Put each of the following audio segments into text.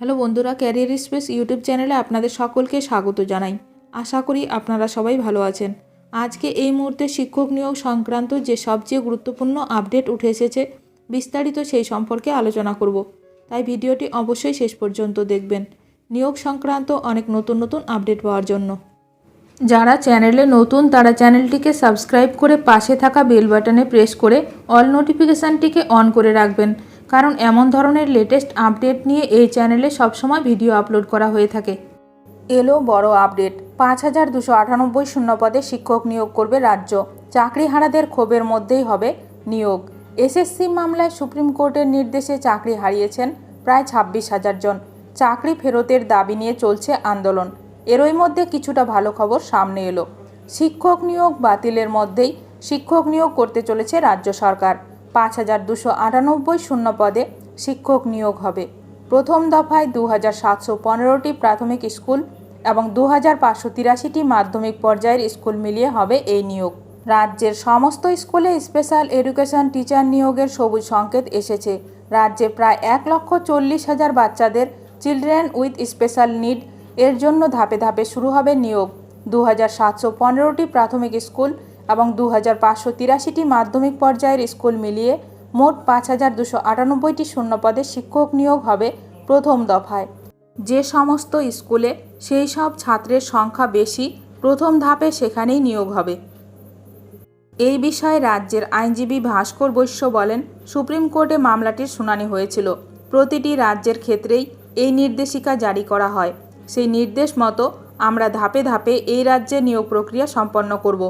Hello বন্ধুরা, career space YouTube চ্যানেলে আপনাদের সকলকে স্বাগত জানাই। আশা করি আপনারা সবাই ভালো আছেন। আজকে এই মুহূর্তে শিক্ষক নিয়োগ সংক্রান্ত যে সবচেয়ে গুরুত্বপূর্ণ আপডেট উঠে এসেছে, বিস্তারিত সেই সম্পর্কে আলোচনা করব। তাই ভিডিওটি অবশ্যই শেষ পর্যন্ত দেখবেন নিয়োগ সংক্রান্ত অনেক নতুন নতুন আপডেট পাওয়ার জন্য। যারা চ্যানেলে নতুন তারা চ্যানেলটিকে সাবস্ক্রাইব করে পাশে থাকা বেল বাটনে প্রেস করে অল নোটিফিকেশানটিকে অন করে রাখবেন, কারণ এমন ধরনের লেটেস্ট আপডেট নিয়ে এই চ্যানেলে সবসময় ভিডিও আপলোড করা হয়ে থাকে। এলো বড় আপডেট, 5298 শূন্যপদে শিক্ষক নিয়োগ করবে রাজ্য। চাকরিহারাদের ক্ষোভের মধ্যেই হবে নিয়োগ। এসএসসি মামলায় সুপ্রিম কোর্টের নির্দেশে চাকরি হারিয়েছেন প্রায় 26,000 জন। চাকরি ফেরতের দাবি নিয়ে চলছে আন্দোলন। এরই মধ্যে কিছুটা ভালো খবর সামনে এলো। শিক্ষক নিয়োগ বাতিলের মধ্যেই শিক্ষক নিয়োগ করতে চলেছে রাজ্য সরকার। 5298 শূন্যপদে শিক্ষক নিয়োগ হবে। প্রথম দফায় 2715টি প্রাথমিক স্কুল এবং 2583টি মাধ্যমিক পর্যায়ের স্কুল মিলিয়ে হবে এই নিয়োগ। রাজ্যের সমস্ত স্কুলে স্পেশাল এডুকেশন টিচার নিয়োগের সবুজ সংকেত এসেছে। রাজ্যে প্রায় 1,40,000 বাচ্চাদের চিলড্রেন উইথ স্পেশাল নিড এর জন্য ধাপে ধাপে শুরু হবে নিয়োগ। 2715টি প্রাথমিক স্কুল এবং 2583টি মাধ্যমিক পর্যায়ের স্কুল মিলিয়ে মোট 5298টি শূন্যপদে শিক্ষক নিয়োগ হবে প্রথম দফায়। যে সমস্ত স্কুলে সেই সব ছাত্রের সংখ্যা বেশি, প্রথম ধাপে সেখানেই নিয়োগ হবে। এই বিষয়ে রাজ্যের আইনজীবী ভাস্কর বৈশ্য বলেন, সুপ্রিম কোর্টে মামলাটির শুনানি হয়েছিল। প্রতিটি রাজ্যের ক্ষেত্রেই এই নির্দেশিকা জারি করা হয়। সেই নির্দেশ মতো আমরা ধাপে ধাপে এই রাজ্যে নিয়োগ প্রক্রিয়া সম্পন্ন করব।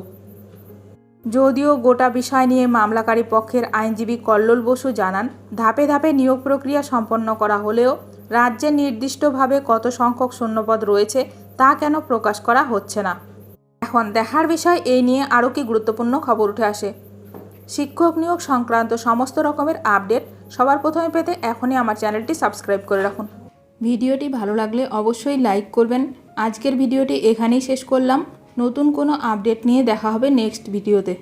যদিও গোটা বিষয় নিয়ে মামলাকারী পক্ষের আইনজীবী কল্লোল বসু জানান, ধাপে ধাপে নিয়োগ প্রক্রিয়া সম্পন্ন করা হলেও রাজ্যে নির্দিষ্টভাবে কত সংখ্যক শূন্যপদ রয়েছে তা কেন প্রকাশ করা হচ্ছে না। এখন দেখার বিষয় এই নিয়ে আরও কি গুরুত্বপূর্ণ খবর উঠে আসে। শিক্ষক নিয়োগ সংক্রান্ত সমস্ত রকমের আপডেট সবার প্রথমে পেতে এখনই আমার চ্যানেলটি সাবস্ক্রাইব করে রাখুন। ভিডিওটি ভালো লাগলে অবশ্যই লাইক করবেন। আজকের ভিডিওটি এখানেই শেষ করলাম। নতুন কোনো আপডেট নিয়ে দেখা হবে নেক্সট ভিডিওতে।